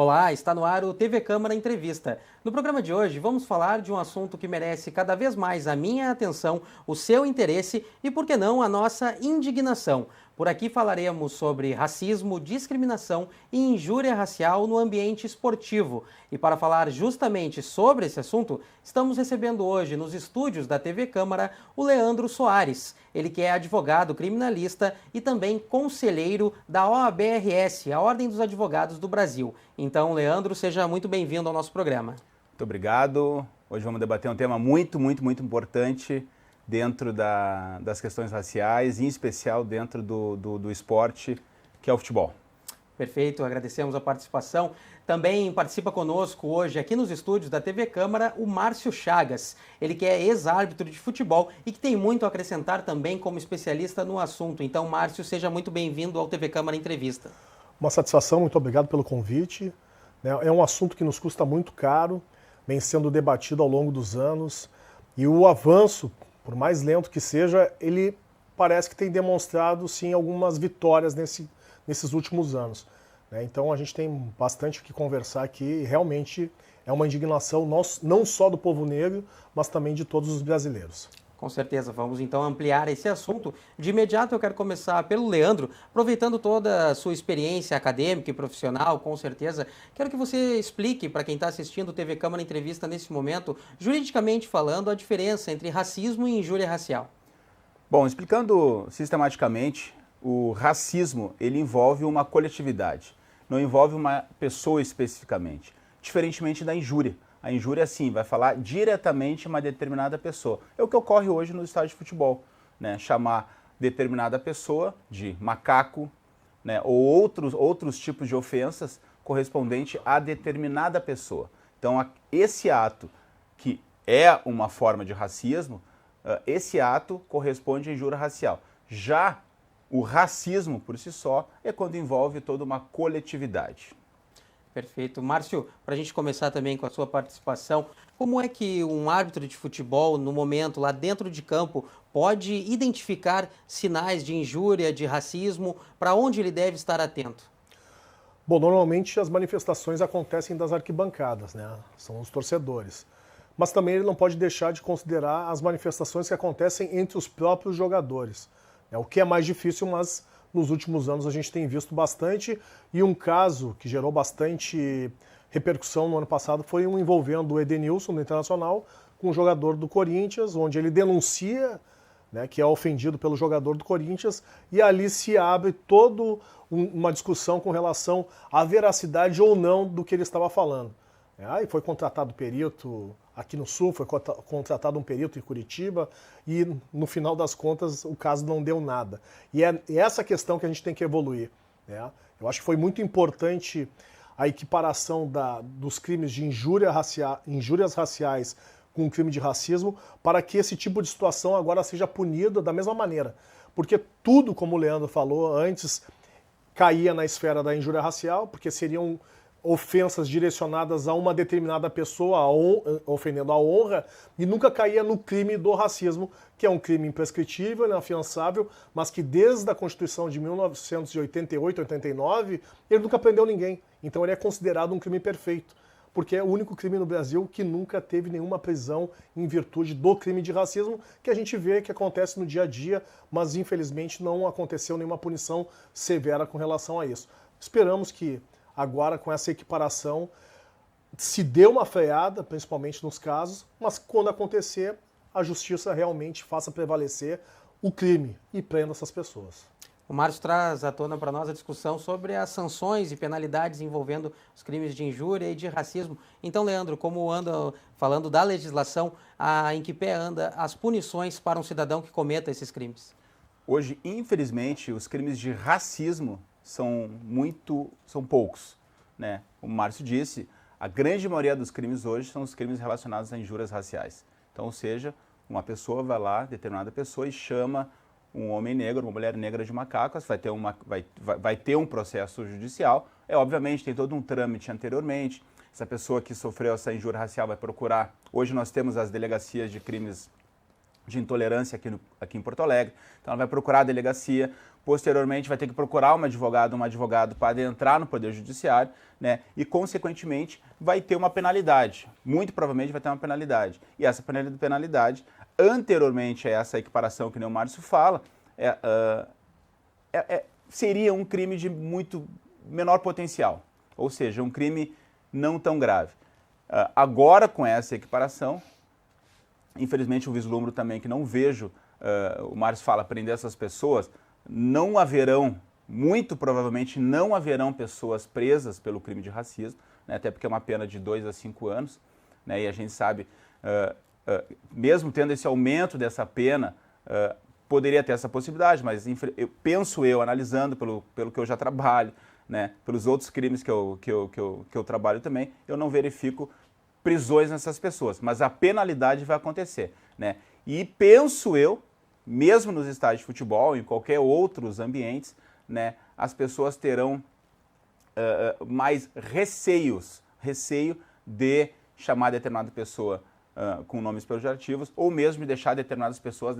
Olá, está no ar o TV Câmara Entrevista. No programa de hoje vamos falar de um assunto que merece cada vez mais a minha atenção, o seu interesse e, por que não, a nossa indignação. Por aqui falaremos sobre racismo, discriminação e injúria racial no ambiente esportivo. E para falar justamente sobre esse assunto, estamos recebendo hoje nos estúdios da TV Câmara o Leandro Soares. Ele que é advogado criminalista e também conselheiro da OABRS, a Ordem dos Advogados do Brasil. Então, Leandro, seja muito bem-vindo ao nosso programa. Muito obrigado. Hoje vamos debater um tema muito importante dentro das questões raciais, em especial dentro do esporte, que é o futebol. Perfeito, agradecemos a participação. Também participa conosco hoje, aqui nos estúdios da TV Câmara, o Márcio Chagas. Ele que é ex-árbitro de futebol e que tem muito a acrescentar também como especialista no assunto. Então, Márcio, seja muito bem-vindo ao TV Câmara Entrevista. Uma satisfação, muito obrigado pelo convite. É um assunto que nos custa muito caro, vem sendo debatido ao longo dos anos, e o avanço, por mais lento que seja, ele parece que tem demonstrado, sim, algumas vitórias nesses últimos anos. Então a gente tem bastante o que conversar aqui, e realmente é uma indignação não só do povo negro, mas também de todos os brasileiros. Com certeza, vamos então ampliar esse assunto. De imediato eu quero começar pelo Leandro, aproveitando toda a sua experiência acadêmica e profissional, com certeza. Quero que você explique para quem está assistindo o TV Câmara Entrevista nesse momento, juridicamente falando, a diferença entre racismo e injúria racial. Bom, explicando sistematicamente, o racismo ele envolve uma coletividade, não envolve uma pessoa especificamente, diferentemente da injúria. A injúria, sim, vai falar diretamente uma determinada pessoa. É o que ocorre hoje no estádio de futebol, né? Chamar determinada pessoa de macaco, né? Ou outros tipos de ofensas correspondente a determinada pessoa. Então, esse ato, que é uma forma de racismo, esse ato corresponde à injúria racial. Já o racismo, por si só, é quando envolve toda uma coletividade. Perfeito. Márcio, para a gente começar também com a sua participação, como é que um árbitro de futebol, no momento, lá dentro de campo, pode identificar sinais de injúria, de racismo, para onde ele deve estar atento? Bom, normalmente as manifestações acontecem das arquibancadas, né? São os torcedores. Mas também ele não pode deixar de considerar as manifestações que acontecem entre os próprios jogadores. O que é mais difícil, mas nos últimos anos a gente tem visto bastante, e um caso que gerou bastante repercussão no ano passado foi um envolvendo o Edenilson, do Internacional, com um jogador do Corinthians, onde ele denuncia, né, que é ofendido pelo jogador do Corinthians, e ali se abre toda uma discussão com relação à veracidade ou não do que ele estava falando. Aí foi contratado perito aqui no Sul, foi contratado um perito em Curitiba e, no final das contas, o caso não deu nada. E é essa questão que a gente tem que evoluir, né? Eu acho que foi muito importante a equiparação dos crimes de injúrias raciais com o crime de racismo, para que esse tipo de situação agora seja punida da mesma maneira. Porque tudo, como o Leandro falou antes, caía na esfera da injúria racial, porque seriam ofensas direcionadas a uma determinada pessoa, ofendendo a honra, e nunca caía no crime do racismo, que é um crime imprescritível, inafiançável, mas que desde a Constituição de 1988, 89, ele nunca prendeu ninguém. Então ele é considerado um crime perfeito, porque é o único crime no Brasil que nunca teve nenhuma prisão em virtude do crime de racismo, que a gente vê que acontece no dia a dia, mas infelizmente não aconteceu nenhuma punição severa com relação a isso. Esperamos que agora, com essa equiparação, se dê uma freada, principalmente nos casos, mas quando acontecer, a justiça realmente faça prevalecer o crime e prenda essas pessoas. O Márcio traz à tona para nós a discussão sobre as sanções e penalidades envolvendo os crimes de injúria e de racismo. Então, Leandro, como anda falando da legislação, em que pé anda as punições para um cidadão que cometa esses crimes? Hoje, infelizmente, os crimes de racismo são poucos, né? Como o Márcio disse, a grande maioria dos crimes hoje são os crimes relacionados a injúrias raciais. Então, ou seja, uma pessoa vai lá, determinada pessoa, e chama um homem negro, uma mulher negra de macacos, vai ter um processo judicial. Obviamente, tem todo um trâmite anteriormente. Essa pessoa que sofreu essa injúria racial vai procurar. Hoje nós temos as delegacias de crimes de intolerância aqui em Porto Alegre. Então ela vai procurar a delegacia, posteriormente vai ter que procurar um advogado para adentrar no Poder Judiciário, né? E, consequentemente, vai ter uma penalidade. Muito provavelmente vai ter uma penalidade. E essa penalidade, anteriormente a essa equiparação que nem o Márcio fala, seria um crime de muito menor potencial, ou seja, um crime não tão grave. Agora, com essa equiparação, infelizmente eu vislumbro também que não vejo, o Márcio fala, prender essas pessoas, não haverão, muito provavelmente não haverão pessoas presas pelo crime de racismo, né, até porque é uma pena de 2 a 5 anos, né, e a gente sabe, mesmo tendo esse aumento dessa pena, poderia ter essa possibilidade, mas analisando pelo que eu já trabalho, né, pelos outros crimes que eu trabalho também, eu não verifico prisões nessas pessoas, mas a penalidade vai acontecer, né? E penso eu, mesmo nos estádios de futebol, em qualquer outros ambientes, né, as pessoas terão mais receio de chamar determinada pessoa com nomes pejorativos, ou mesmo de deixar determinadas pessoas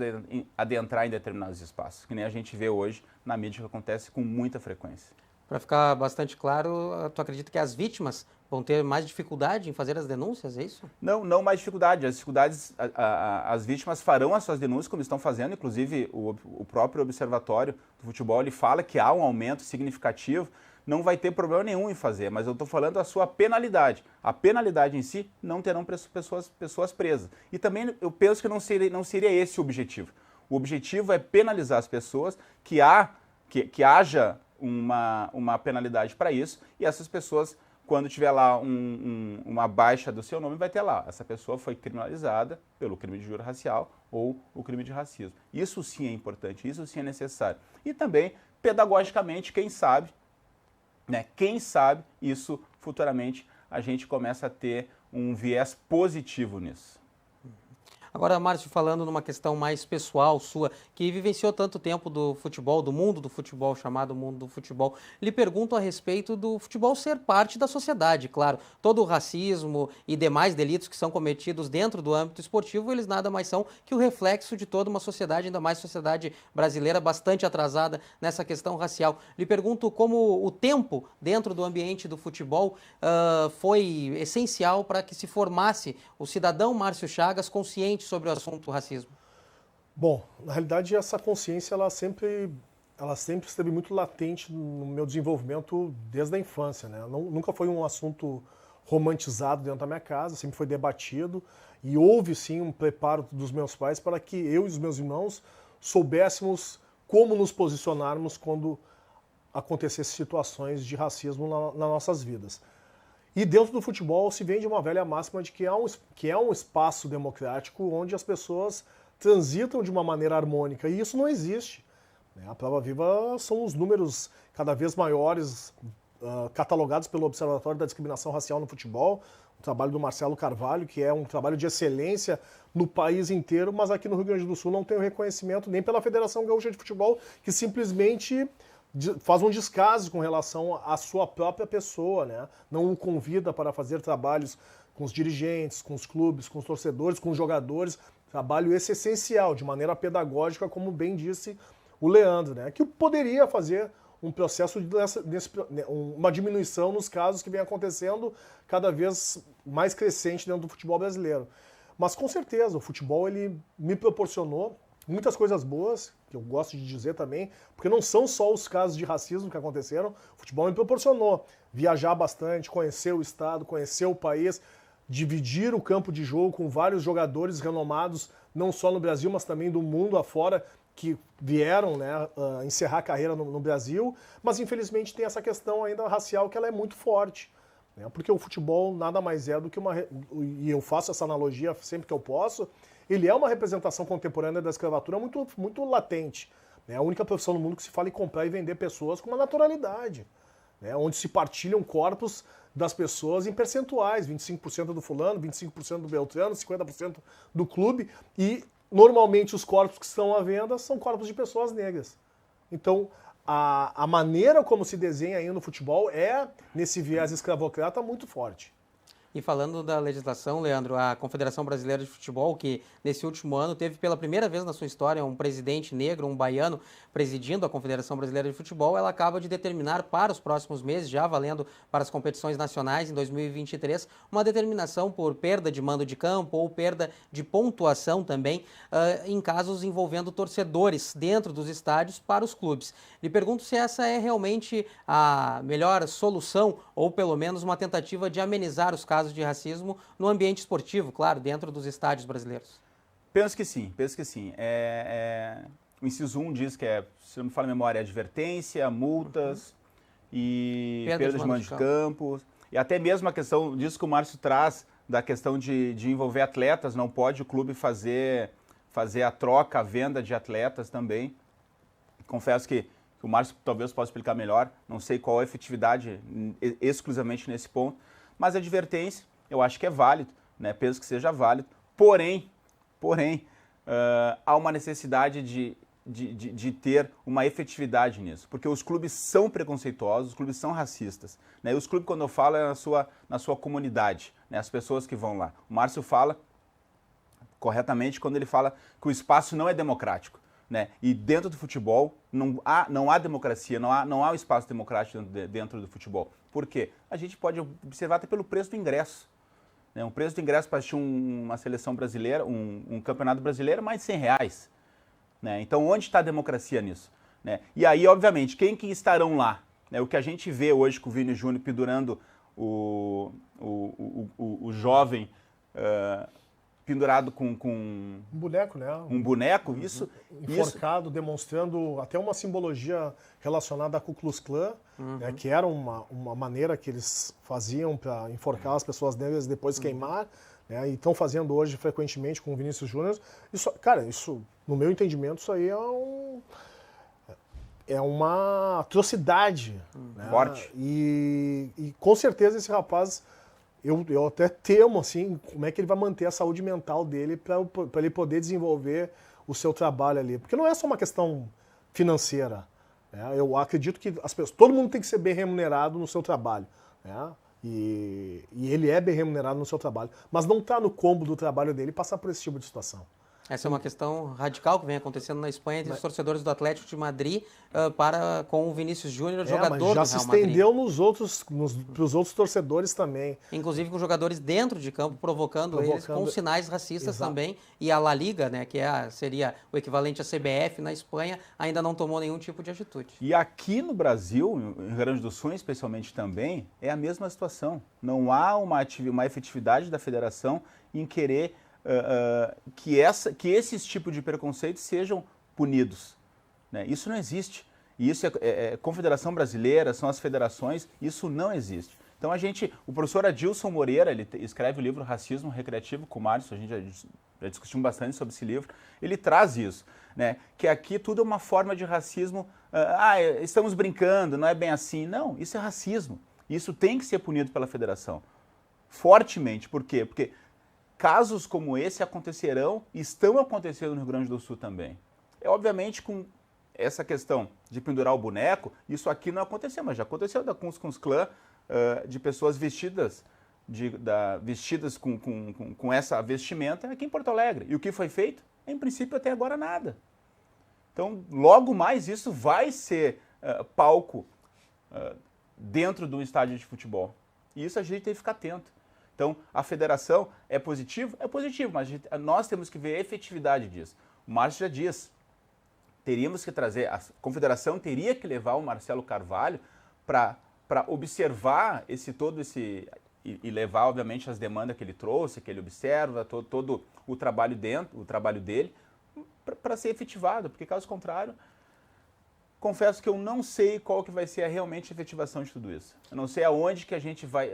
adentrar em determinados espaços, que nem a gente vê hoje na mídia, que acontece com muita frequência. Para ficar bastante claro, tu acredita que as vítimas vão ter mais dificuldade em fazer as denúncias, é isso? Não mais dificuldade. As vítimas farão as suas denúncias, como estão fazendo, inclusive o próprio Observatório do Futebol, ele fala que há um aumento significativo, não vai ter problema nenhum em fazer, mas eu estou falando da sua penalidade. A penalidade em si não terão pessoas presas. E também eu penso que não seria esse o objetivo. O objetivo é penalizar as pessoas, que haja uma penalidade para isso, e essas pessoas, quando tiver lá uma baixa do seu nome, vai ter lá, essa pessoa foi criminalizada pelo crime de injúria racial ou o crime de racismo. Isso sim é importante, isso sim é necessário. E também, pedagogicamente, quem sabe, isso futuramente a gente começa a ter um viés positivo nisso. Agora, Márcio, falando numa questão mais pessoal sua, que vivenciou tanto tempo do futebol, do mundo do futebol, chamado mundo do futebol, lhe pergunto a respeito do futebol ser parte da sociedade, claro. Todo o racismo e demais delitos que são cometidos dentro do âmbito esportivo, eles nada mais são que o reflexo de toda uma sociedade, ainda mais sociedade brasileira bastante atrasada nessa questão racial. Lhe pergunto como o tempo dentro do ambiente do futebol foi essencial para que se formasse o cidadão Márcio Chagas consciente sobre o assunto racismo. Bom, na realidade essa consciência ela sempre esteve muito latente no meu desenvolvimento desde a infância, né? Nunca foi um assunto romantizado dentro da minha casa, sempre foi debatido e houve sim um preparo dos meus pais para que eu e os meus irmãos soubéssemos como nos posicionarmos quando acontecessem situações de racismo nas nossas vidas. E dentro do futebol se vende uma velha máxima de que é um espaço democrático onde as pessoas transitam de uma maneira harmônica, e isso não existe. A prova viva são os números cada vez maiores catalogados pelo Observatório da Discriminação Racial no Futebol, o trabalho do Marcelo Carvalho, que é um trabalho de excelência no país inteiro, mas aqui no Rio Grande do Sul não tem o reconhecimento nem pela Federação Gaúcha de Futebol, que simplesmente faz um descaso com relação à sua própria pessoa, né? Não o convida para fazer trabalhos com os dirigentes, com os clubes, com os torcedores, com os jogadores. Trabalho esse essencial, de maneira pedagógica, como bem disse o Leandro, né? Que poderia fazer um processo uma diminuição nos casos que vem acontecendo cada vez mais crescente dentro do futebol brasileiro. Mas com certeza o futebol ele me proporcionou muitas coisas boas, que eu gosto de dizer também, porque não são só os casos de racismo que aconteceram, o futebol me proporcionou viajar bastante, conhecer o estado, conhecer o país, dividir o campo de jogo com vários jogadores renomados, não só no Brasil, mas também do mundo afora, que vieram, né, encerrar a carreira no Brasil, mas infelizmente tem essa questão ainda racial que ela é muito forte, né, porque o futebol nada mais é do que e eu faço essa analogia sempre que eu posso, ele é uma representação contemporânea da escravatura muito, muito latente. É a única profissão no mundo que se fala em comprar e vender pessoas com uma naturalidade, né, onde se partilham corpos das pessoas em percentuais, 25% do fulano, 25% do beltrano, 50% do clube, e normalmente os corpos que estão à venda são corpos de pessoas negras. Então, a maneira como se desenha aí no futebol é, nesse viés escravocrata, muito forte. E falando da legislação, Leandro, a Confederação Brasileira de Futebol, que nesse último ano teve pela primeira vez na sua história um presidente negro, um baiano, presidindo a Confederação Brasileira de Futebol, ela acaba de determinar para os próximos meses, já valendo para as competições nacionais em 2023, uma determinação por perda de mando de campo ou perda de pontuação também, em casos envolvendo torcedores dentro dos estádios para os clubes. Lhe pergunto se essa é realmente a melhor solução ou pelo menos uma tentativa de amenizar os casos de racismo no ambiente esportivo, claro, dentro dos estádios brasileiros. Penso que sim, penso que sim. O inciso 1 diz que se não me falha a memória, advertência, multas e perda de mando de campo. E até mesmo a questão disso que o Márcio traz, da questão de envolver atletas, não pode o clube fazer a troca, a venda de atletas também. Confesso que o Márcio talvez possa explicar melhor, não sei qual a efetividade exclusivamente nesse ponto, mas a advertência eu acho que é válido, né? Penso que seja válido, porém, há uma necessidade de ter uma efetividade nisso, porque os clubes são preconceituosos, os clubes são racistas, né? E os clubes, quando eu falo, é na sua comunidade, né? As pessoas que vão lá. O Márcio fala corretamente quando ele fala que o espaço não é democrático, né? E dentro do futebol não há democracia, não há um espaço democrático dentro do futebol. Por quê? A gente pode observar até pelo preço do ingresso. Né? O preço do ingresso para assistir uma seleção brasileira, um campeonato brasileiro, é mais de R$100. Né? Então, onde está a democracia nisso? Né? E aí, obviamente, quem que estarão lá? Né? O que a gente vê hoje com o Vini Júnior pendurando o jovem pendurado com um boneco, né? Um boneco, isso... Enforcado, demonstrando até uma simbologia relacionada à Ku Klux Klan, né, que era uma maneira que eles faziam para enforcar as pessoas negras e depois queimar, né, e estão fazendo hoje frequentemente com o Vinícius Júnior. Isso, cara, isso, no meu entendimento, isso aí é uma atrocidade. Né? Forte. E com certeza esse rapaz... Eu até temo, assim, como é que ele vai manter a saúde mental dele para ele poder desenvolver o seu trabalho ali. Porque não é só uma questão financeira. Né? Eu acredito que todo mundo tem que ser bem remunerado no seu trabalho. Né? E ele é bem remunerado no seu trabalho. Mas não está no combo do trabalho dele passar por esse tipo de situação. Essa é uma questão radical que vem acontecendo na Espanha entre os torcedores do Atlético de Madrid com o Vinícius Júnior, jogador do Real Madrid. Já se estendeu para os outros torcedores também. Inclusive com jogadores dentro de campo, provocando eles com sinais racistas. Exato. Também. E a La Liga, né, que seria o equivalente à CBF na Espanha, ainda não tomou nenhum tipo de atitude. E aqui no Brasil, no Rio Grande do Sul especialmente também, é a mesma situação. Não há uma efetividade da federação em querer... que esses tipos de preconceitos sejam punidos. Né? Isso não existe. E isso é Confederação Brasileira, são as federações, isso não existe. Então o professor Adilson Moreira, ele escreve o livro Racismo Recreativo com o Márcio, a gente já discutiu bastante sobre esse livro, ele traz isso, né? Que aqui tudo é uma forma de racismo, estamos brincando, não é bem assim. Não, isso é racismo. Isso tem que ser punido pela federação, fortemente. Por quê? Porque casos como esse acontecerão e estão acontecendo no Rio Grande do Sul também. Obviamente, com essa questão de pendurar o boneco, isso aqui não aconteceu, mas já aconteceu com os clãs de pessoas vestidas com essa vestimenta aqui em Porto Alegre. E o que foi feito? Em princípio, até agora, nada. Então, logo mais, isso vai ser palco dentro do estádio de futebol. E isso a gente tem que ficar atento. Então, a federação é positivo? É positivo, mas nós temos que ver a efetividade disso. O Márcio já diz, teríamos que trazer, a confederação teria que levar o Marcelo Carvalho para observar e levar, obviamente, as demandas que ele trouxe, que ele observa, todo o trabalho dele, para ser efetivado, porque caso contrário, confesso que eu não sei qual que vai ser realmente a efetivação de tudo isso. Eu não sei aonde que a gente vai...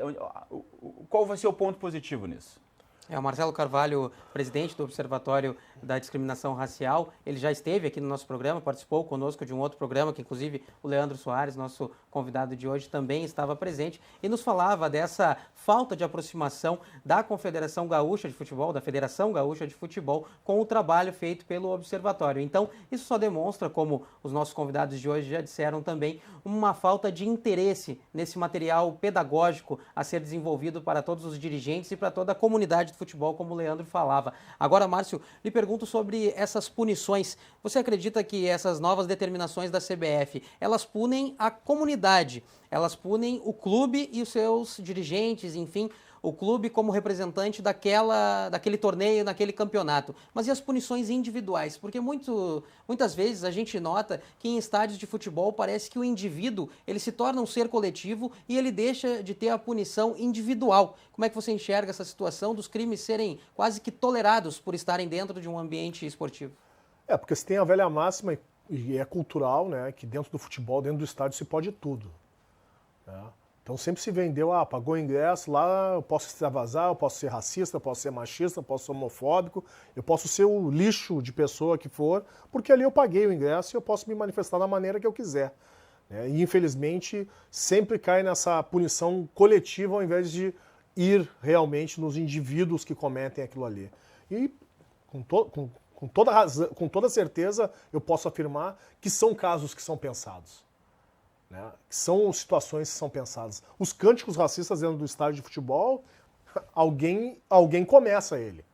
Qual vai ser o ponto positivo nisso? O Marcelo Carvalho, presidente do Observatório da Discriminação Racial, ele já esteve aqui no nosso programa, participou conosco de um outro programa, que inclusive o Leandro Soares, nosso convidado de hoje, também estava presente, e nos falava dessa falta de aproximação da Confederação Gaúcha de Futebol, da Federação Gaúcha de Futebol, com o trabalho feito pelo Observatório. Então, isso só demonstra, como os nossos convidados de hoje já disseram também, uma falta de interesse nesse material pedagógico a ser desenvolvido para todos os dirigentes e para toda a comunidade do futebol, como o Leandro falava. Agora, Márcio, lhe pergunto sobre essas punições. Você acredita que essas novas determinações da CBF, elas punem a comunidade, elas punem o clube e os seus dirigentes, enfim, o clube como representante daquele torneio, naquele campeonato. Mas e as punições individuais? Porque muitas vezes a gente nota que em estádios de futebol parece que o indivíduo ele se torna um ser coletivo e ele deixa de ter a punição individual. Como é que você enxerga essa situação dos crimes serem quase que tolerados por estarem dentro de um ambiente esportivo? Porque se tem a velha máxima, e é cultural, né, que dentro do futebol, dentro do estádio, se pode tudo. Né? Então sempre se vendeu, pagou o ingresso, lá eu posso extravasar, eu posso ser racista, eu posso ser machista, eu posso ser homofóbico, eu posso ser o lixo de pessoa que for, porque ali eu paguei o ingresso e eu posso me manifestar da maneira que eu quiser. Né? E infelizmente sempre cai nessa punição coletiva ao invés de ir realmente nos indivíduos que cometem aquilo ali. E com toda certeza eu posso afirmar que são casos que são pensados. Né? Que são situações que são pensadas. Os cânticos racistas dentro do estádio de futebol, alguém começa ele.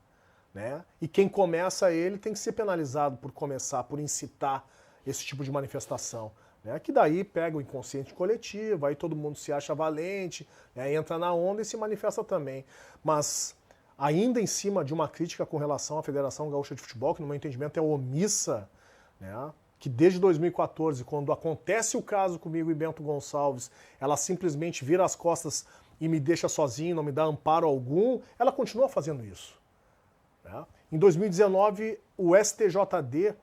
Né? E quem começa ele tem que ser penalizado por começar, por incitar esse tipo de manifestação. Né? Que daí pega o inconsciente coletivo, aí todo mundo se acha valente, né? Entra na onda e se manifesta também. Mas ainda em cima de uma crítica com relação à Federação Gaúcha de Futebol, que no meu entendimento é omissa, né? Que desde 2014, quando acontece o caso comigo e Bento Gonçalves, ela simplesmente vira as costas e me deixa sozinho, não me dá amparo algum, ela continua fazendo isso. Né? Em 2019, o STJD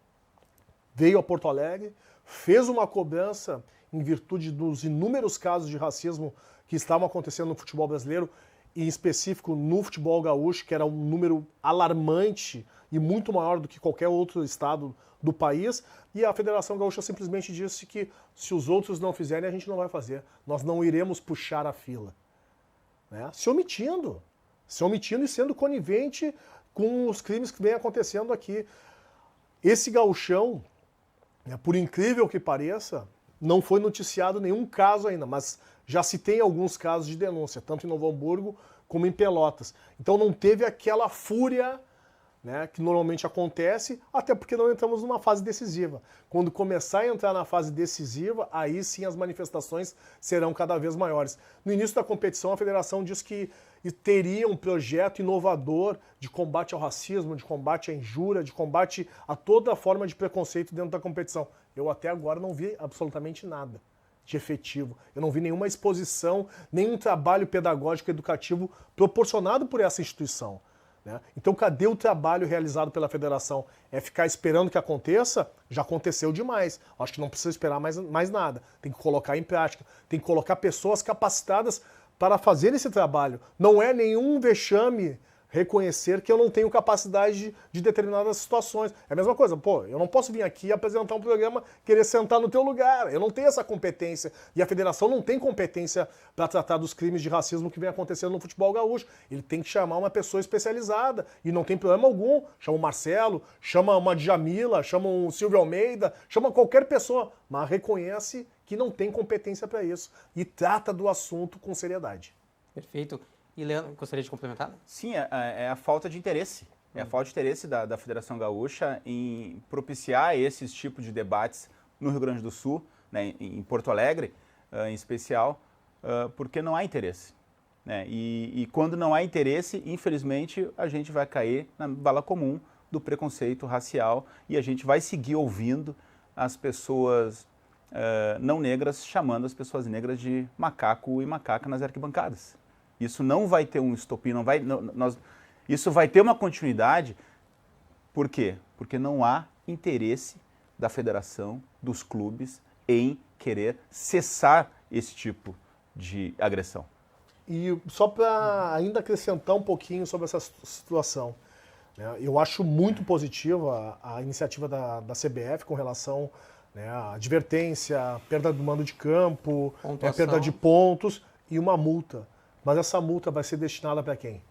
veio a Porto Alegre, fez uma cobrança em virtude dos inúmeros casos de racismo que estavam acontecendo no futebol brasileiro, e em específico no futebol gaúcho, que era um número alarmante e muito maior do que qualquer outro estado do país, e a Federação Gaúcha simplesmente disse que se os outros não fizerem, a gente não vai fazer. Nós não iremos puxar a fila. Né? Se omitindo e sendo conivente com os crimes que vem acontecendo aqui. Esse gauchão, né, por incrível que pareça, não foi noticiado nenhum caso ainda, mas já se tem alguns casos de denúncia, tanto em Novo Hamburgo como em Pelotas. Então não teve aquela fúria, né, que normalmente acontece, até porque não entramos numa fase decisiva. Quando começar a entrar na fase decisiva, aí sim as manifestações serão cada vez maiores. No início da competição, a federação disse que teria um projeto inovador de combate ao racismo, de combate à injúria, de combate a toda forma de preconceito dentro da competição. Eu até agora não vi absolutamente nada de efetivo. Eu não vi nenhuma exposição, nenhum trabalho pedagógico educativo proporcionado por essa instituição. Né? Então, cadê o trabalho realizado pela federação? É ficar esperando que aconteça? Já aconteceu demais. Acho que não precisa esperar mais nada. Tem que colocar em prática. Tem que colocar pessoas capacitadas para fazer esse trabalho. Não é nenhum vexame reconhecer que eu não tenho capacidade de determinadas situações. É a mesma coisa, eu não posso vir aqui apresentar um programa, querer sentar no teu lugar. Eu não tenho essa competência. E a federação não tem competência para tratar dos crimes de racismo que vem acontecendo no futebol gaúcho. Ele tem que chamar uma pessoa especializada. E não tem problema algum. Chama o Marcelo, chama uma Djamila, chama um Silvio Almeida, chama qualquer pessoa. Mas reconhece que não tem competência para isso. E trata do assunto com seriedade. Perfeito. E Leandro, gostaria de complementar? Sim, é a falta de interesse. É a falta de interesse da Federação Gaúcha em propiciar esses tipos de debates no Rio Grande do Sul, né, em Porto Alegre, em especial, porque não há interesse. Né? E quando não há interesse, infelizmente, a gente vai cair na bala comum do preconceito racial e a gente vai seguir ouvindo as pessoas não negras chamando as pessoas negras de macaco e macaca nas arquibancadas. Isso não vai ter um estopim, isso vai ter uma continuidade. Por quê? Porque não há interesse da federação, dos clubes, em querer cessar esse tipo de agressão. E só para ainda acrescentar um pouquinho sobre essa situação, né, eu acho muito positiva a iniciativa da CBF com relação, né, à advertência, perda do mando de campo, perda de pontos e uma multa. Mas essa multa vai ser destinada para quem?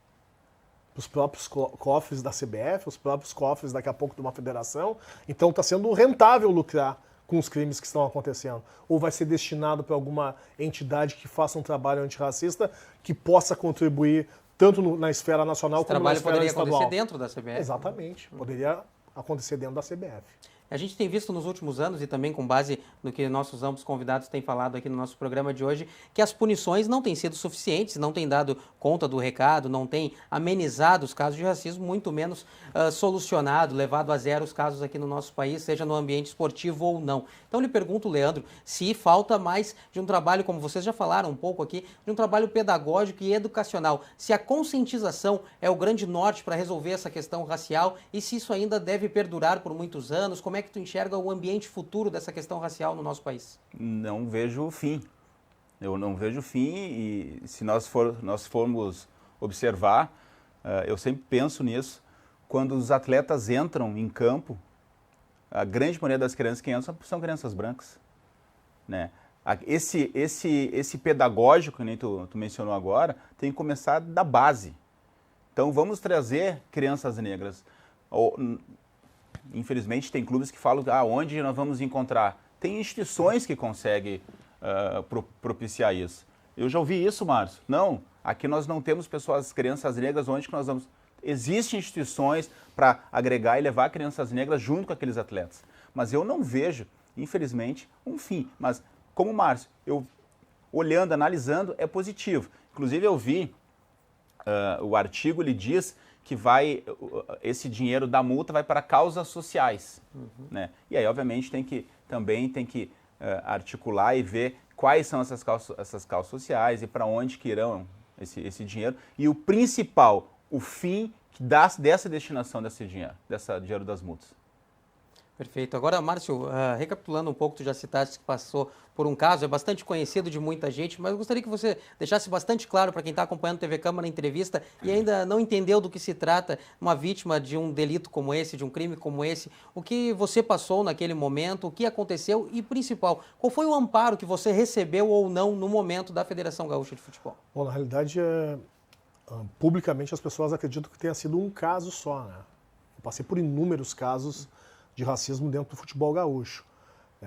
Os próprios cofres da CBF, os próprios cofres daqui a pouco de uma federação. Então está sendo rentável lucrar com os crimes que estão acontecendo. Ou vai ser destinado para alguma entidade que faça um trabalho antirracista que possa contribuir tanto na esfera nacional como na esfera estadual. Esse trabalho poderia acontecer dentro da CBF? Exatamente, poderia acontecer dentro da CBF. A gente tem visto nos últimos anos, e também com base no que nossos ambos convidados têm falado aqui no nosso programa de hoje, que as punições não têm sido suficientes, não têm dado conta do recado, não têm amenizado os casos de racismo, muito menos solucionado, levado a zero os casos aqui no nosso país, seja no ambiente esportivo ou não. Então, lhe pergunto, Leandro, se falta mais de um trabalho, como vocês já falaram um pouco aqui, de um trabalho pedagógico e educacional, se a conscientização é o grande norte para resolver essa questão racial e se isso ainda deve perdurar por muitos anos, como é que tu enxerga o ambiente futuro dessa questão racial no nosso país? Não vejo o fim. Eu não vejo o fim e se nós formos observar, eu sempre penso nisso, quando os atletas entram em campo, a grande maioria das crianças que entram são crianças brancas, né? Esse pedagógico, que nem tu mencionou agora, tem que começar da base. Então vamos trazer crianças negras. Infelizmente tem clubes que falam onde nós vamos encontrar. Tem instituições que conseguem propiciar isso. Eu já ouvi isso, Márcio. Não, aqui nós não temos crianças negras, onde que nós vamos... Existem instituições para agregar e levar crianças negras junto com aqueles atletas. Mas eu não vejo, infelizmente, um fim. Mas, como Márcio, eu olhando, analisando, é positivo. Inclusive eu vi, o artigo ele diz que esse dinheiro da multa vai para causas sociais. Né? E aí, obviamente, também tem que articular e ver quais são essas causas sociais e para onde que irão esse dinheiro. E o principal, o fim dessa destinação desse dinheiro das multas. Perfeito. Agora, Márcio, recapitulando um pouco, tu já citaste que passou por um caso, é bastante conhecido de muita gente, mas eu gostaria que você deixasse bastante claro para quem está acompanhando a TV Câmara na entrevista e ainda não entendeu do que se trata uma vítima de um delito como esse, de um crime como esse, o que você passou naquele momento, o que aconteceu e, principal, qual foi o amparo que você recebeu ou não no momento da Federação Gaúcha de Futebol? Bom, na realidade, publicamente as pessoas acreditam que tenha sido um caso só, né? Eu passei por inúmeros casos de racismo dentro do futebol gaúcho.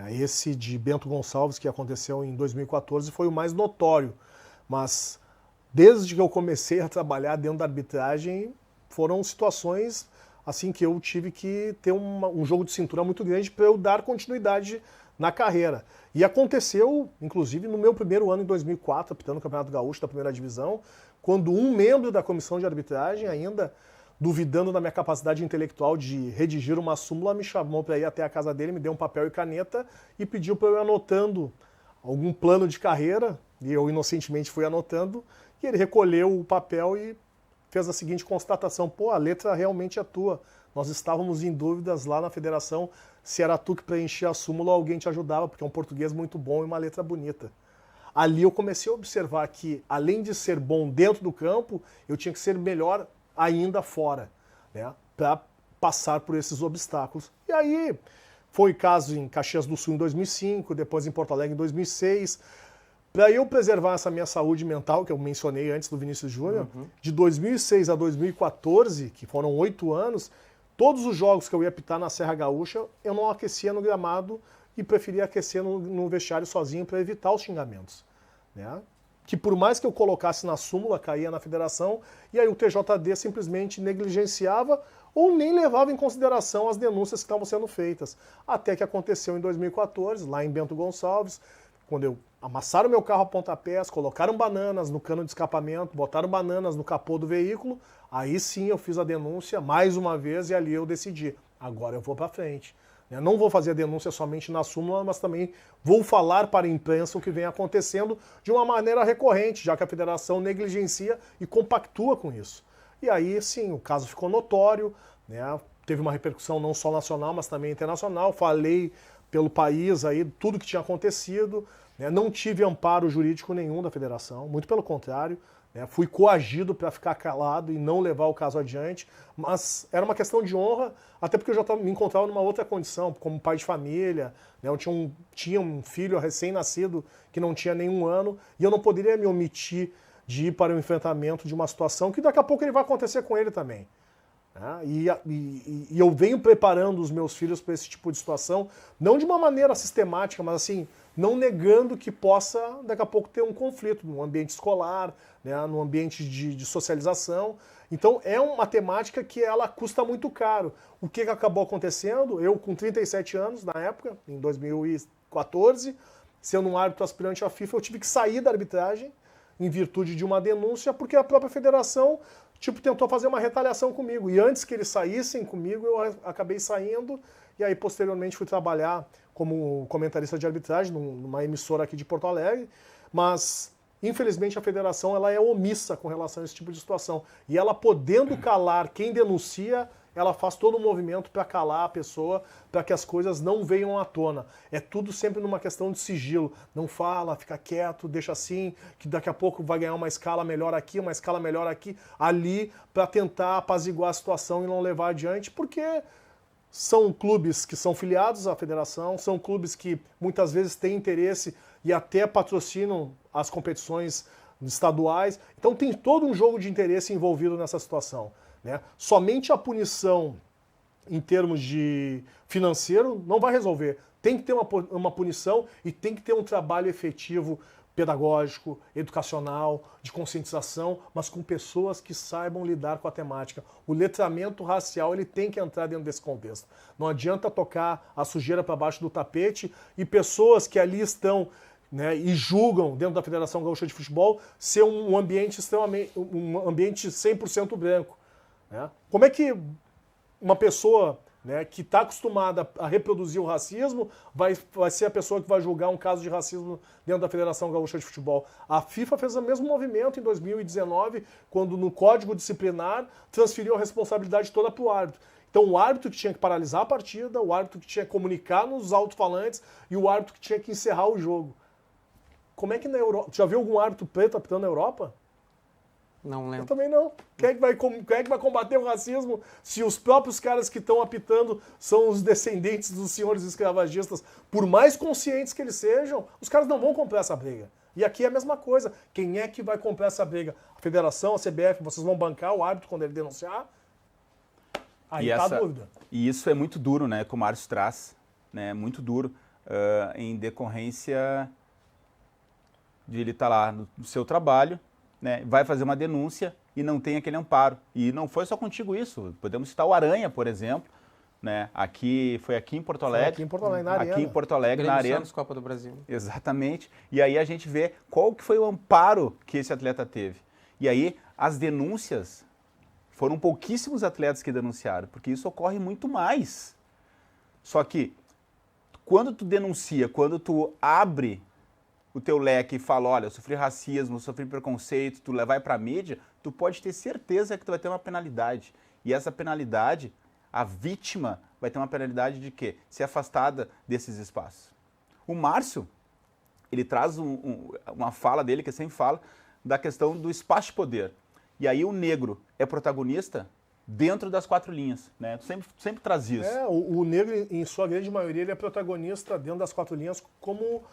Esse de Bento Gonçalves, que aconteceu em 2014, foi o mais notório. Mas desde que eu comecei a trabalhar dentro da arbitragem, foram situações assim que eu tive que ter um jogo de cintura muito grande para eu dar continuidade na carreira. E aconteceu, inclusive, no meu primeiro ano, em 2004, apitando o Campeonato Gaúcho da primeira divisão, quando um membro da comissão de arbitragem, ainda duvidando da minha capacidade intelectual de redigir uma súmula, me chamou para ir até a casa dele, me deu um papel e caneta e pediu para eu ir anotando algum plano de carreira, e eu inocentemente fui anotando, e ele recolheu o papel e fez a seguinte constatação: pô, a letra realmente é tua. Nós estávamos em dúvidas lá na federação se era tu que preenchia a súmula ou alguém te ajudava, porque é um português muito bom e uma letra bonita. Ali eu comecei a observar que, além de ser bom dentro do campo, eu tinha que ser melhor ainda fora, né, para passar por esses obstáculos. E aí foi caso em Caxias do Sul em 2005, depois em Porto Alegre em 2006. Para eu preservar essa minha saúde mental, que eu mencionei antes do Vinícius Júnior, de 2006 a 2014, que foram 8 anos, todos os jogos que eu ia apitar na Serra Gaúcha, eu não aquecia no gramado e preferia aquecer no vestiário sozinho para evitar os xingamentos, né? Que por mais que eu colocasse na súmula, caía na federação, e aí o TJD simplesmente negligenciava ou nem levava em consideração as denúncias que estavam sendo feitas. Até que aconteceu em 2014, lá em Bento Gonçalves, quando amassaram meu carro a pontapés, colocaram bananas no cano de escapamento, botaram bananas no capô do veículo, aí sim eu fiz a denúncia mais uma vez e ali eu decidi, agora eu vou para frente. Não vou fazer a denúncia somente na súmula, mas também vou falar para a imprensa o que vem acontecendo de uma maneira recorrente, já que a federação negligencia e compactua com isso. E aí, sim, o caso ficou notório, né? Teve uma repercussão não só nacional, mas também internacional. Falei pelo país aí tudo que tinha acontecido, né? Não tive amparo jurídico nenhum da federação, muito pelo contrário, né? Fui coagido para ficar calado e não levar o caso adiante, mas era uma questão de honra, até porque eu já me encontrava numa outra condição, como pai de família, né? Eu tinha um filho recém-nascido que não tinha nenhum ano, e eu não poderia me omitir de ir para o enfrentamento de uma situação que daqui a pouco ele vai acontecer com ele também. Né? E eu venho preparando os meus filhos para esse tipo de situação, não de uma maneira sistemática, mas assim, não negando que possa daqui a pouco ter um conflito no ambiente escolar, né, no ambiente de socialização. Então é uma temática que ela custa muito caro. O que acabou acontecendo? Eu com 37 anos na época, em 2014, sendo um árbitro aspirante à FIFA, eu tive que sair da arbitragem em virtude de uma denúncia, porque a própria federação tentou fazer uma retaliação comigo. E antes que eles saíssem comigo, eu acabei saindo, e aí posteriormente fui trabalhar como comentarista de arbitragem numa emissora aqui de Porto Alegre, mas infelizmente a federação ela é omissa com relação a esse tipo de situação. E ela podendo calar quem denuncia, ela faz todo um movimento para calar a pessoa, para que as coisas não venham à tona. É tudo sempre numa questão de sigilo. Não fala, fica quieto, deixa assim, que daqui a pouco vai ganhar uma escala melhor aqui, uma escala melhor aqui, ali, para tentar apaziguar a situação e não levar adiante, porque são clubes que são filiados à federação, são clubes que muitas vezes têm interesse e até patrocinam as competições estaduais. Então tem todo um jogo de interesse envolvido nessa situação. Né? Somente a punição em termos de financeiro não vai resolver. Tem que ter uma punição e tem que ter um trabalho efetivo pedagógico, educacional, de conscientização, mas com pessoas que saibam lidar com a temática. O letramento racial ele tem que entrar dentro desse contexto. Não adianta tocar a sujeira para baixo do tapete e pessoas que ali estão, né, e julgam dentro da Federação Gaúcha de Futebol ser um ambiente extremamente, um ambiente 100% branco. Né? Como é que uma pessoa, né, que está acostumada a reproduzir o racismo vai ser a pessoa que vai julgar um caso de racismo dentro da Federação Gaúcha de Futebol? A FIFA fez o mesmo movimento em 2019, quando no Código Disciplinar transferiu a responsabilidade toda para o árbitro. Então o árbitro que tinha que paralisar a partida, o árbitro que tinha que comunicar nos alto-falantes e o árbitro que tinha que encerrar o jogo. Como é que na Europa... Já viu algum árbitro preto apitando na Europa? Não lembro. Eu também não. Quem é que vai combater o racismo se os próprios caras que estão apitando são os descendentes dos senhores escravagistas? Por mais conscientes que eles sejam, os caras não vão comprar essa briga. E aqui é a mesma coisa. Quem é que vai comprar essa briga? A federação, a CBF, vocês vão bancar o árbitro quando ele denunciar? Aí tá a dúvida. E isso é muito duro, né? Como o Márcio traz, né? Muito duro em decorrência de ele estar lá no seu trabalho, né, vai fazer uma denúncia e não tem aquele amparo. E não foi só contigo isso. Podemos citar o Aranha, por exemplo. Né? Foi aqui em Porto Alegre. Aqui em Porto Alegre, na Arena. Aqui em Porto Alegre, na Arena. Santos, Copa do Brasil. Exatamente. E aí a gente vê qual que foi o amparo que esse atleta teve. E aí as denúncias, foram pouquíssimos atletas que denunciaram, porque isso ocorre muito mais. Só que quando tu denuncia, quando tu abre o teu leque e fala, olha, eu sofri racismo, eu sofri preconceito, tu vai pra mídia, tu pode ter certeza que tu vai ter uma penalidade. E essa penalidade, a vítima vai ter uma penalidade de quê? Ser afastada desses espaços. O Márcio, ele traz uma fala dele, que eu sempre falo, da questão do espaço de poder. E aí o negro é protagonista dentro das quatro linhas, né? Tu sempre traz isso. O negro, em sua grande maioria, ele é protagonista dentro das quatro linhas como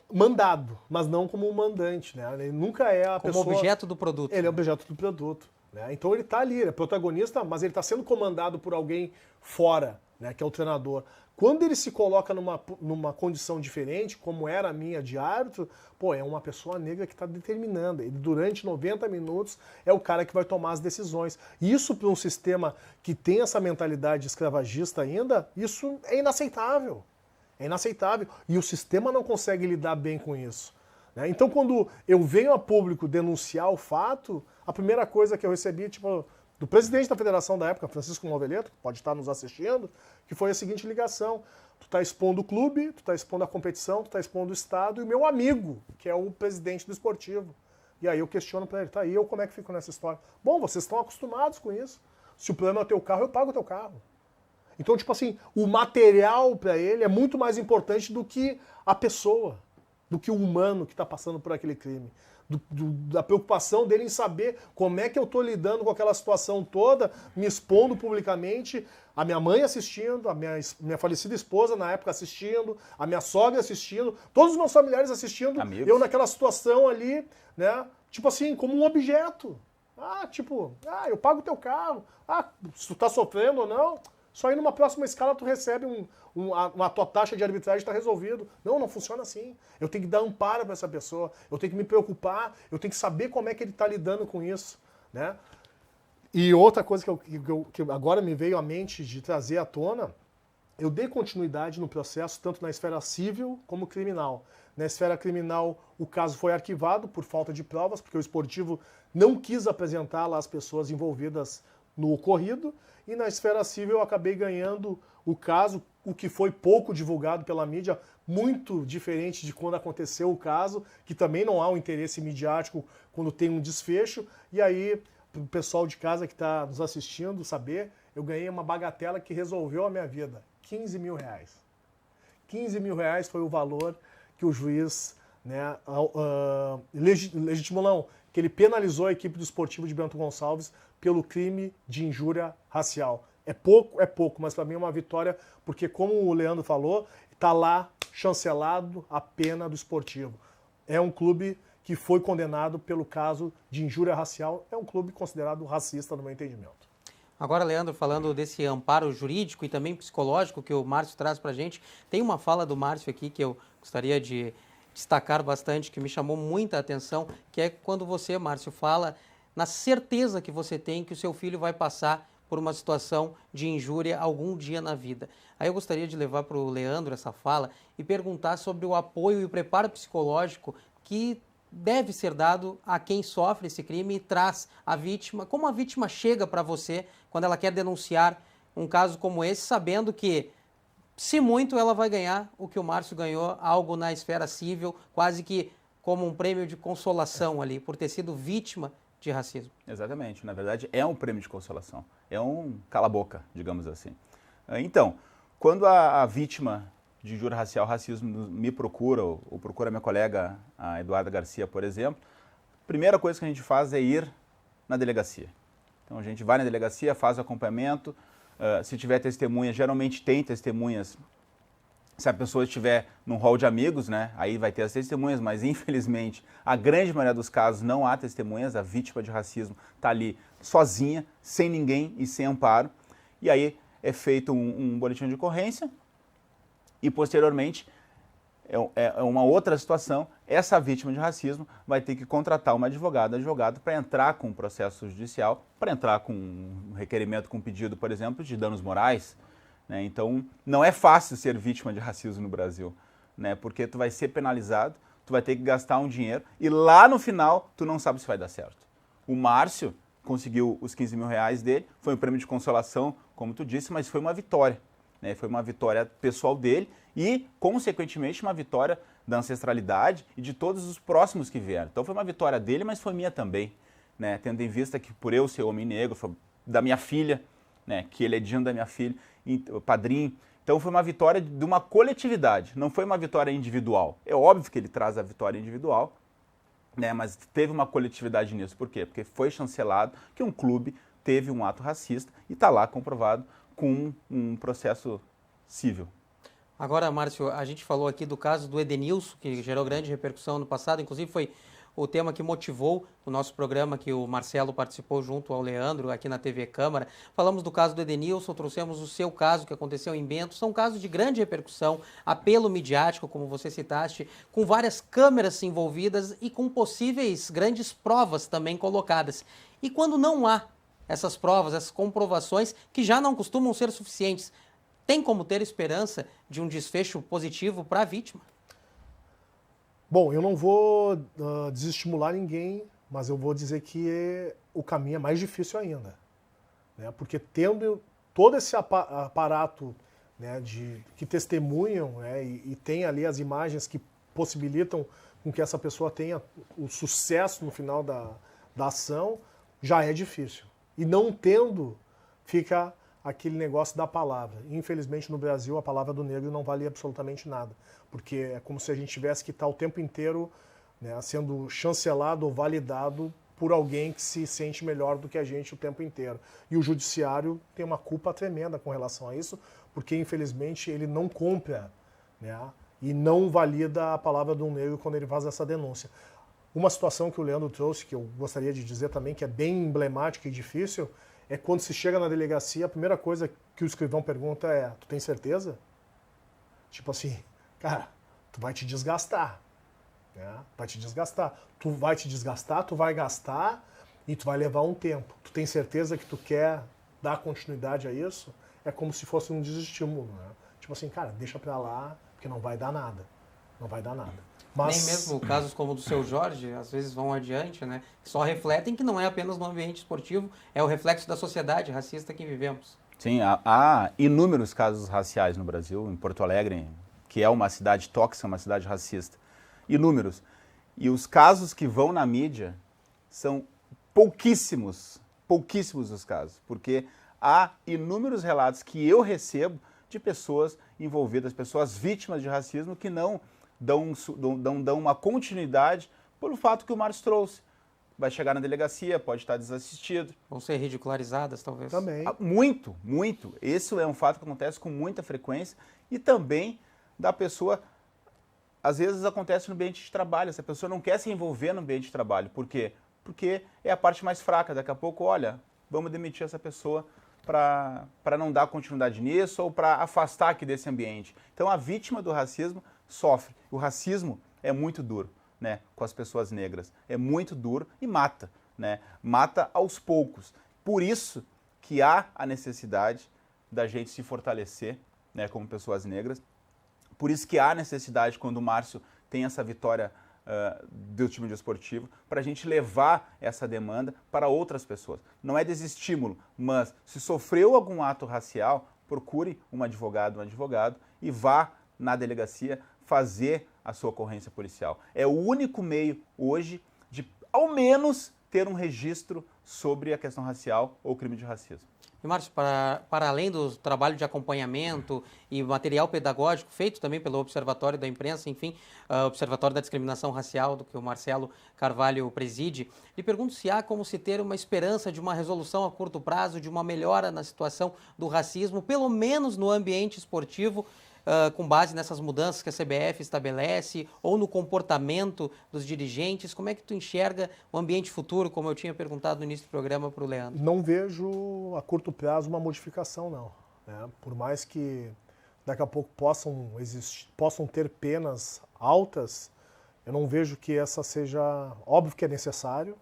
mandado, mas não como mandante, né? Ele nunca é a pessoa... Como objeto do produto. Ele é objeto do produto, né? Então ele está ali, ele é protagonista, mas ele está sendo comandado por alguém fora, né? Que é o treinador. Quando ele se coloca numa condição diferente, como era a minha de árbitro, é uma pessoa negra que está determinando. Ele, durante 90 minutos, é o cara que vai tomar as decisões. Isso, para um sistema que tem essa mentalidade escravagista ainda, isso é inaceitável. É inaceitável. E o sistema não consegue lidar bem com isso. Né? Então, quando eu venho a público denunciar o fato, a primeira coisa que eu recebi, do presidente da federação da época, Francisco Noveleto, que pode estar nos assistindo, que foi a seguinte ligação. Tu está expondo o clube, tu está expondo a competição, tu está expondo o Estado e o meu amigo, que é o presidente do esportivo. E aí eu questiono para ele, tá, e eu como é que fico nessa história? Bom, vocês estão acostumados com isso. Se o problema é o teu carro, eu pago o teu carro. Então, o material para ele é muito mais importante do que a pessoa, do que o humano que está passando por aquele crime. da preocupação dele em saber como é que eu estou lidando com aquela situação toda, me expondo publicamente, a minha mãe assistindo, a minha falecida esposa na época assistindo, a minha sogra assistindo, todos os meus familiares assistindo, Amigos. eu naquela situação ali, né? Tipo assim, como um objeto. Eu pago o teu carro. Se tu tá sofrendo ou não, só aí numa próxima escala tu recebe a tua taxa de arbitragem está resolvido. Não funciona assim. Eu tenho que dar amparo para essa pessoa, eu tenho que me preocupar, eu tenho que saber como é que ele está lidando com isso, né? E outra coisa que agora me veio à mente de trazer à tona, eu dei continuidade no processo tanto na esfera civil como criminal. Na esfera criminal, o caso foi arquivado por falta de provas, porque o esportivo não quis apresentar lá as pessoas envolvidas no ocorrido, e na esfera civil eu acabei ganhando o caso, o que foi pouco divulgado pela mídia, muito diferente de quando aconteceu o caso, que também não há um interesse midiático quando tem um desfecho, e aí, para o pessoal de casa que está nos assistindo saber, eu ganhei uma bagatela que resolveu a minha vida, 15 mil reais. 15 mil reais foi o valor que o juiz, né, legitimou não, que ele penalizou a equipe do Esportivo de Bento Gonçalves pelo crime de injúria racial. É pouco, mas para mim é uma vitória, porque como o Leandro falou, está lá chancelado a pena do Esportivo. É um clube que foi condenado pelo caso de injúria racial, é um clube considerado racista no meu entendimento. Agora, Leandro, falando desse amparo jurídico e também psicológico que o Márcio traz para a gente, tem uma fala do Márcio aqui que eu gostaria de destacar bastante, que me chamou muita atenção, que é quando você, Márcio, fala na certeza que você tem que o seu filho vai passar por uma situação de injúria algum dia na vida. Aí eu gostaria de levar para o Leandro essa fala e perguntar sobre o apoio e o preparo psicológico que deve ser dado a quem sofre esse crime e traz a vítima. Como a vítima chega para você quando ela quer denunciar um caso como esse, sabendo que, se muito, ela vai ganhar o que o Márcio ganhou, algo na esfera civil, quase que como um prêmio de consolação ali, por ter sido vítima de racismo. Exatamente. Na verdade, é um prêmio de consolação. É um cala-boca, digamos assim. Então, quando a vítima de injúria racial, racismo, me procura, ou procura minha colega, a Eduarda Garcia, por exemplo, a primeira coisa que a gente faz é ir na delegacia. Então, a gente vai na delegacia, faz o acompanhamento. Se tiver testemunhas, geralmente tem testemunhas. Se a pessoa estiver num hall de amigos, né, aí vai ter as testemunhas, mas infelizmente a grande maioria dos casos não há testemunhas, a vítima de racismo está ali sozinha, sem ninguém e sem amparo. E aí é feito um boletim de ocorrência e posteriormente é uma outra situação, essa vítima de racismo vai ter que contratar uma advogado para entrar com um processo judicial, para entrar com um requerimento, com um pedido, por exemplo, de danos morais. Então, não é fácil ser vítima de racismo no Brasil, né? Porque tu vai ser penalizado, tu vai ter que gastar um dinheiro e lá no final tu não sabe se vai dar certo. O Márcio conseguiu os 15 mil reais dele, foi um prêmio de consolação, como tu disse, mas foi uma vitória, né? Foi uma vitória pessoal dele e, consequentemente, uma vitória da ancestralidade e de todos os próximos que vieram. Então foi uma vitória dele, mas foi minha também, né? Tendo em vista que por eu ser homem negro, foi da minha filha, né? Que ele é Dino da minha filha, padrinho. Então foi uma vitória de uma coletividade, não foi uma vitória individual. É óbvio que ele traz a vitória individual, né, mas teve uma coletividade nisso. Por quê? Porque foi chancelado que um clube teve um ato racista e está lá comprovado com um processo civil. Agora, Márcio, a gente falou aqui do caso do Edenilson, que gerou grande repercussão no passado, inclusive foi o tema que motivou o nosso programa, que o Marcelo participou junto ao Leandro aqui na TV Câmara. Falamos do caso do Edenilson, trouxemos o seu caso que aconteceu em Bento. São casos de grande repercussão, apelo midiático, como você citaste, com várias câmeras envolvidas e com possíveis grandes provas também colocadas. E quando não há essas provas, essas comprovações, que já não costumam ser suficientes, tem como ter esperança de um desfecho positivo para a vítima? Bom, eu não vou desestimular ninguém, mas eu vou dizer que o caminho é mais difícil ainda, né? Porque tendo todo esse aparato, né, que testemunham, né, e tem ali as imagens que possibilitam com que essa pessoa tenha o sucesso no final da ação, já é difícil. E não tendo, fica aquele negócio da palavra. Infelizmente, no Brasil, a palavra do negro não vale absolutamente nada, porque é como se a gente tivesse que estar o tempo inteiro né, sendo chancelado ou validado por alguém que se sente melhor do que a gente o tempo inteiro. E o judiciário tem uma culpa tremenda com relação a isso, porque infelizmente ele não compra, né, e não valida a palavra de um negro quando ele faz essa denúncia. Uma situação que o Leandro trouxe, que eu gostaria de dizer também, que é bem emblemática e difícil, é quando se chega na delegacia, a primeira coisa que o escrivão pergunta é: tu tem certeza? Tipo assim, cara, tu vai te desgastar. Né? Vai te desgastar. Tu vai te desgastar, tu vai gastar e tu vai levar um tempo. Tu tem certeza que tu quer dar continuidade a isso? É como se fosse um desestímulo. Né? Tipo assim, cara, deixa pra lá, porque não vai dar nada. Não vai dar nada. Mas... Nem mesmo casos como o do seu Jorge, às vezes vão adiante, né? Só refletem que não é apenas no ambiente esportivo, é o reflexo da sociedade racista que vivemos. Sim, há inúmeros casos raciais no Brasil, em Porto Alegre, que é uma cidade tóxica, uma cidade racista. Inúmeros. E os casos que vão na mídia são pouquíssimos os casos, porque há inúmeros relatos que eu recebo de pessoas envolvidas, pessoas vítimas de racismo que não dão uma continuidade pelo fato que o Márcio trouxe. Vai chegar na delegacia, pode estar desassistido. Vão ser ridicularizadas, talvez. Também. Muito, muito. Esse é um fato que acontece com muita frequência e também da pessoa, às vezes acontece no ambiente de trabalho, essa pessoa não quer se envolver no ambiente de trabalho. Por quê? Porque é a parte mais fraca. Daqui a pouco, olha, vamos demitir essa pessoa para não dar continuidade nisso ou para afastar aqui desse ambiente. Então a vítima do racismo sofre. O racismo é muito duro, né, com as pessoas negras. É muito duro e mata, né? Mata aos poucos. Por isso que há a necessidade da gente se fortalecer, né, como pessoas negras. Por isso que há necessidade, quando o Márcio tem essa vitória do time desportivo, para a gente levar essa demanda para outras pessoas. Não é desestímulo, mas se sofreu algum ato racial, procure um advogado e vá na delegacia fazer a sua ocorrência policial. É o único meio hoje de, ao menos, ter um registro sobre a questão racial ou crime de racismo. E, Márcio, para além do trabalho de acompanhamento e material pedagógico feito também pelo Observatório da Imprensa, enfim, Observatório da Discriminação Racial, do que o Marcelo Carvalho preside, lhe pergunto se há como se ter uma esperança de uma resolução a curto prazo, de uma melhora na situação do racismo, pelo menos no ambiente esportivo, com base nessas mudanças que a CBF estabelece, ou no comportamento dos dirigentes. Como é que tu enxerga o ambiente futuro, como eu tinha perguntado no início do programa para o Leandro? Não vejo a curto prazo uma modificação, não. Né? Por mais que daqui a pouco possam ter penas altas, eu não vejo que essa seja... Óbvio que é necessário,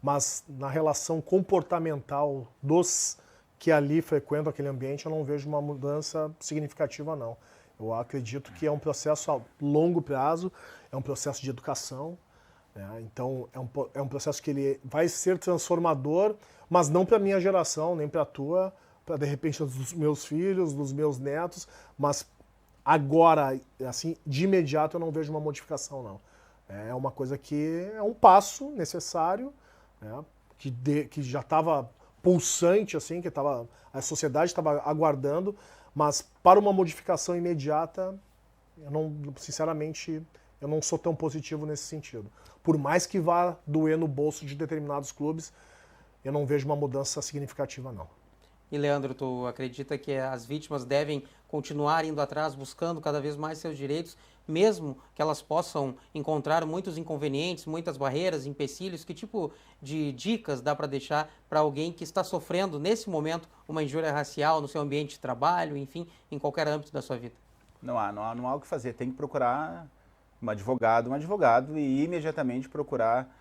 mas na relação comportamental dos que ali frequentam aquele ambiente, eu não vejo uma mudança significativa, não. Eu acredito que é um processo a longo prazo, é um processo de educação, né? Então é um processo que ele vai ser transformador, mas não para a minha geração, nem para a tua, para de repente dos meus filhos, dos meus netos, mas agora, assim, de imediato eu não vejo uma modificação, não. É uma coisa que é um passo necessário, né? Que já estava pulsante, assim, que a sociedade estava aguardando, mas para uma modificação imediata, sinceramente, eu não sou tão positivo nesse sentido. Por mais que vá doer no bolso de determinados clubes, eu não vejo uma mudança significativa, não. E, Leandro, tu acredita que as vítimas devem continuar indo atrás, buscando cada vez mais seus direitos, mesmo que elas possam encontrar muitos inconvenientes, muitas barreiras, empecilhos? Que tipo de dicas dá para deixar para alguém que está sofrendo, nesse momento, uma injúria racial no seu ambiente de trabalho, enfim, em qualquer âmbito da sua vida? Não há o que fazer. Tem que procurar um advogado e imediatamente procurar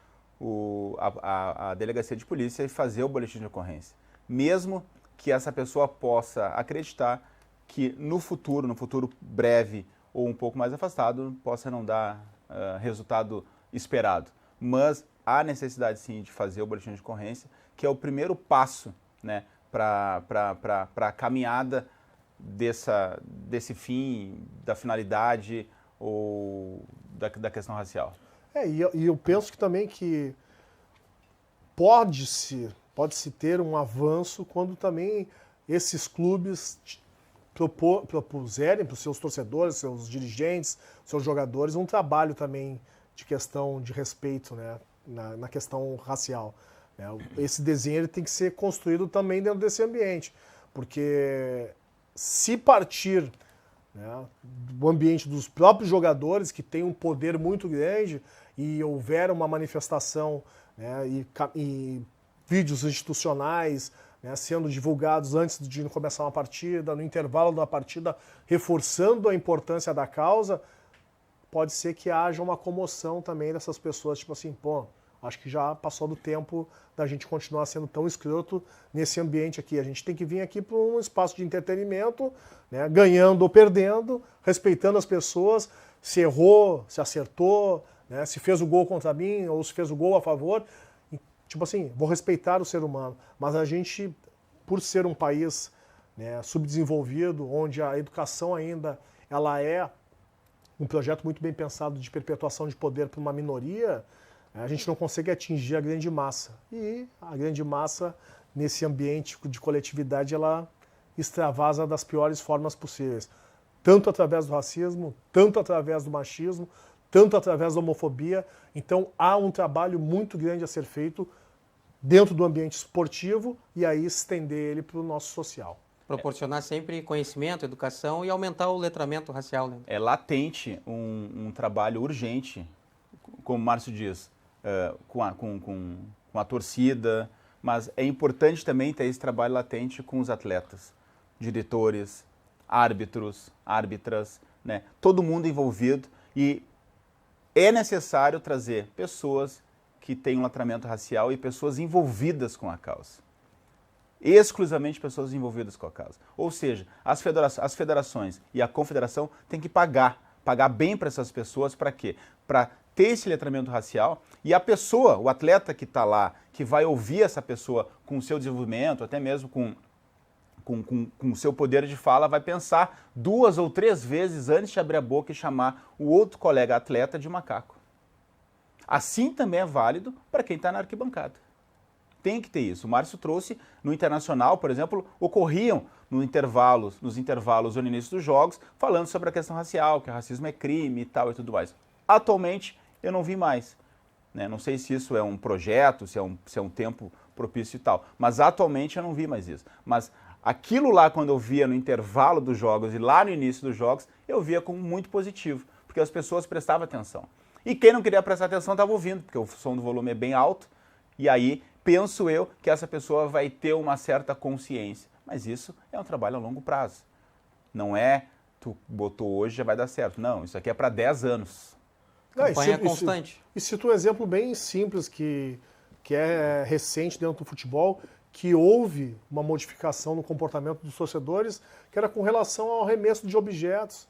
a delegacia de polícia e fazer o boletim de ocorrência. Mesmo que essa pessoa possa acreditar que no futuro breve ou um pouco mais afastado, possa não dar resultado esperado. Mas há necessidade sim de fazer o boletim de ocorrência, que é o primeiro passo, né, para a caminhada desse fim, da finalidade ou da questão racial. E eu penso que também que pode-se ter um avanço quando também esses clubes propuserem para os seus torcedores, seus dirigentes, seus jogadores, um trabalho também de questão de respeito, né, na questão racial. Né? Esse desenho ele tem que ser construído também dentro desse ambiente, porque se partir, né, do ambiente dos próprios jogadores, que tem um poder muito grande, e houver uma manifestação, né, e vídeos institucionais, né, sendo divulgados antes de começar uma partida, no intervalo da partida, reforçando a importância da causa, pode ser que haja uma comoção também dessas pessoas, tipo assim, pô, acho que já passou do tempo da gente continuar sendo tão escroto nesse ambiente aqui. A gente tem que vir aqui para um espaço de entretenimento, né, ganhando ou perdendo, respeitando as pessoas, se errou, se acertou, né, se fez o gol contra mim ou se fez o gol a favor. Tipo assim, vou respeitar o ser humano. Mas a gente, por ser um país, né, subdesenvolvido, onde a educação ainda ela é um projeto muito bem pensado de perpetuação de poder para uma minoria, a gente não consegue atingir a grande massa. E a grande massa, nesse ambiente de coletividade, ela extravasa das piores formas possíveis. Tanto através do racismo, tanto através do machismo, tanto através da homofobia. Então há um trabalho muito grande a ser feito dentro do ambiente esportivo e aí estender ele para o nosso social. Proporcionar sempre conhecimento, educação e aumentar o letramento racial. Né? É latente um trabalho urgente, como o Márcio diz, com a torcida, mas é importante também ter esse trabalho latente com os atletas, diretores, árbitros, árbitras, né? Todo mundo envolvido, e é necessário trazer pessoas que têm um letramento racial e pessoas envolvidas com a causa. Exclusivamente pessoas envolvidas com a causa. Ou seja, as federações e a confederação têm que pagar bem para essas pessoas, para quê? Para ter esse letramento racial, e a pessoa, o atleta que está lá, que vai ouvir essa pessoa com o seu desenvolvimento, até mesmo com o seu poder de fala, vai pensar 2 ou 3 vezes antes de abrir a boca e chamar o outro colega atleta de macaco. Assim também é válido para quem está na arquibancada. Tem que ter isso. O Márcio trouxe, no Internacional, por exemplo, ocorriam nos intervalos ou no início dos jogos, falando sobre a questão racial, que o racismo é crime e tal e tudo mais. Atualmente, eu não vi mais. Né? Não sei se isso é um projeto, se é um tempo propício e tal, mas atualmente eu não vi mais isso. Mas aquilo lá, quando eu via no intervalo dos jogos e lá no início dos jogos, eu via como muito positivo, porque as pessoas prestavam atenção. E quem não queria prestar atenção estava ouvindo, porque o som do volume é bem alto, e aí penso eu que essa pessoa vai ter uma certa consciência. Mas isso é um trabalho a longo prazo. Não é, tu botou hoje já vai dar certo. Não, isso aqui é para 10 anos. Campanha constante. E cito um exemplo bem simples que é recente dentro do futebol, que houve uma modificação no comportamento dos torcedores, que era com relação ao arremesso de objetos,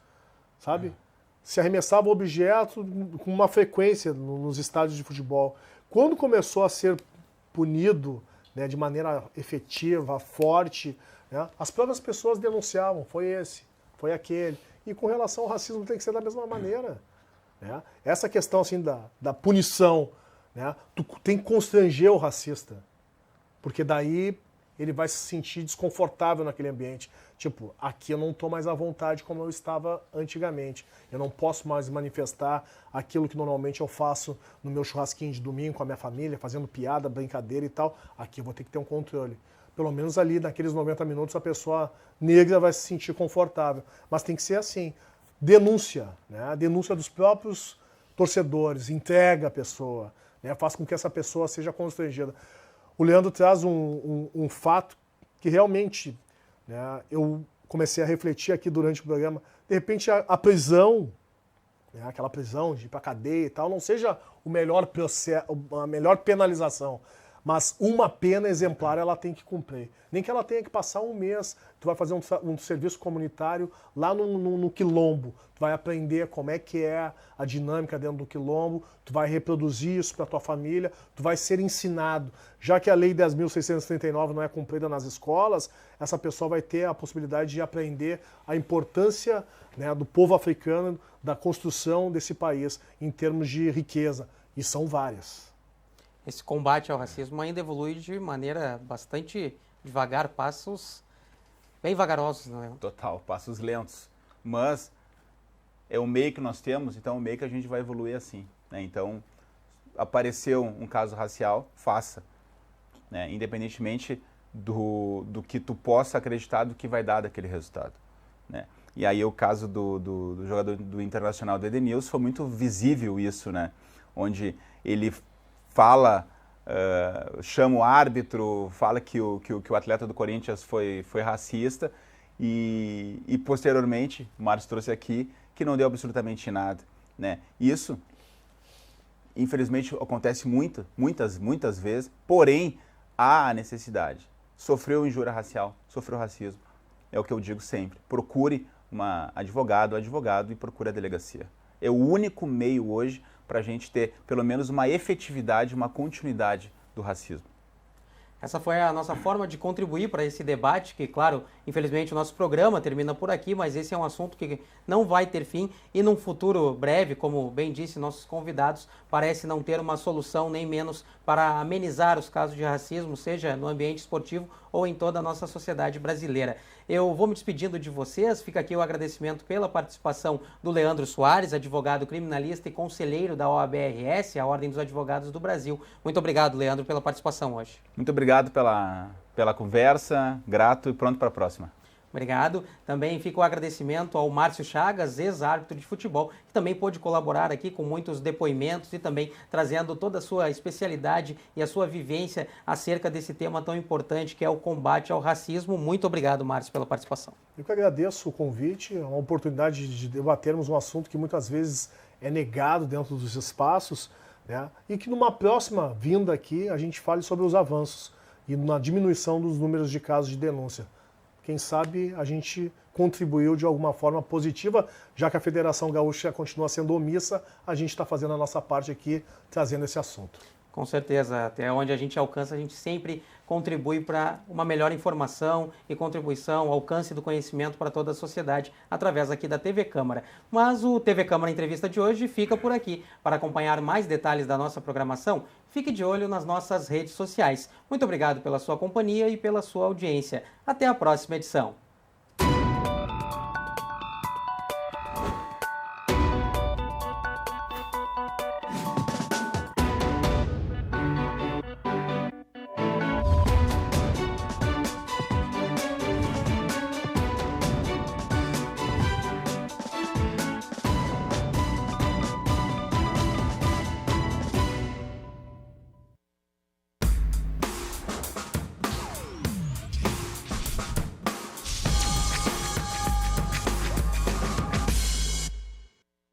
sabe? Se arremessava objeto com uma frequência nos estádios de futebol. Quando começou a ser punido, né, de maneira efetiva, forte, né, as próprias pessoas denunciavam, foi esse, foi aquele. E com relação ao racismo tem que ser da mesma maneira. Né? Essa questão assim, da punição, né, tu tem que constranger o racista, porque daí ele vai se sentir desconfortável naquele ambiente. Tipo, aqui eu não estou mais à vontade como eu estava antigamente. Eu não posso mais manifestar aquilo que normalmente eu faço no meu churrasquinho de domingo com a minha família, fazendo piada, brincadeira e tal. Aqui eu vou ter que ter um controle. Pelo menos ali, naqueles 90 minutos, a pessoa negra vai se sentir confortável. Mas tem que ser assim. Denúncia, né? A denúncia dos próprios torcedores, entrega a pessoa, né? Faz com que essa pessoa seja constrangida. O Leandro traz um fato que realmente, né, eu comecei a refletir aqui durante o programa. De repente a prisão, né, aquela prisão de ir para cadeia e tal, não seja o melhor processo, a melhor penalização, mas uma pena exemplar ela tem que cumprir. Nem que ela tenha que passar um mês, tu vai fazer um serviço comunitário lá no quilombo, tu vai aprender como é que é a dinâmica dentro do quilombo, tu vai reproduzir isso para tua família, tu vai ser ensinado. Já que a Lei 10.639 não é cumprida nas escolas, essa pessoa vai ter a possibilidade de aprender a importância, né, do povo africano, da construção desse país em termos de riqueza, e são várias. Esse combate ao racismo ainda evolui de maneira bastante devagar, passos bem vagarosos, não é? Total, passos lentos. Mas é o meio que nós temos, então é o meio que a gente vai evoluir assim. né? Então, apareceu um caso racial, faça, né? Independentemente do que tu possa acreditar do que vai dar daquele resultado, né? E aí o caso do jogador do Internacional, do Edenilson, foi muito visível isso, né? Onde ele fala, chama o árbitro, fala que o atleta do Corinthians foi racista e posteriormente, o Márcio trouxe aqui, que não deu absolutamente nada, né? Isso, infelizmente, acontece muitas vezes, porém, há a necessidade. Sofreu injúria racial, sofreu racismo, é o que eu digo sempre. Procure uma advogado e procure a delegacia. É o único meio hoje para a gente ter pelo menos uma efetividade, uma continuidade do racismo. Essa foi a nossa forma de contribuir para esse debate, que, claro, infelizmente o nosso programa termina por aqui, mas esse é um assunto que não vai ter fim e num futuro breve, como bem disse nossos convidados, parece não ter uma solução nem menos para amenizar os casos de racismo, seja no ambiente esportivo ou em toda a nossa sociedade brasileira. Eu vou me despedindo de vocês, fica aqui o agradecimento pela participação do Leandro Soares, advogado criminalista e conselheiro da OAB-RS, a Ordem dos Advogados do Brasil. Muito obrigado, Leandro, pela participação hoje. Muito obrigado pela conversa, grato e pronto para a próxima. Obrigado. Também fica o agradecimento ao Márcio Chagas, ex-árbitro de futebol, que também pôde colaborar aqui com muitos depoimentos e também trazendo toda a sua especialidade e a sua vivência acerca desse tema tão importante que é o combate ao racismo. Muito obrigado, Márcio, pela participação. Eu que agradeço o convite, é uma oportunidade de debatermos um assunto que muitas vezes é negado dentro dos espaços, né? E que numa próxima vinda aqui a gente fale sobre os avanços e na diminuição dos números de casos de denúncia. Quem sabe a gente contribuiu de alguma forma positiva, já que a Federação Gaúcha continua sendo omissa, a gente está fazendo a nossa parte aqui, trazendo esse assunto. Com certeza, até onde a gente alcança, a gente sempre contribui para uma melhor informação e contribuição, alcance do conhecimento para toda a sociedade, através aqui da TV Câmara. Mas o TV Câmara Entrevista de hoje fica por aqui. Para acompanhar mais detalhes da nossa programação, fique de olho nas nossas redes sociais. Muito obrigado pela sua companhia e pela sua audiência. Até a próxima edição.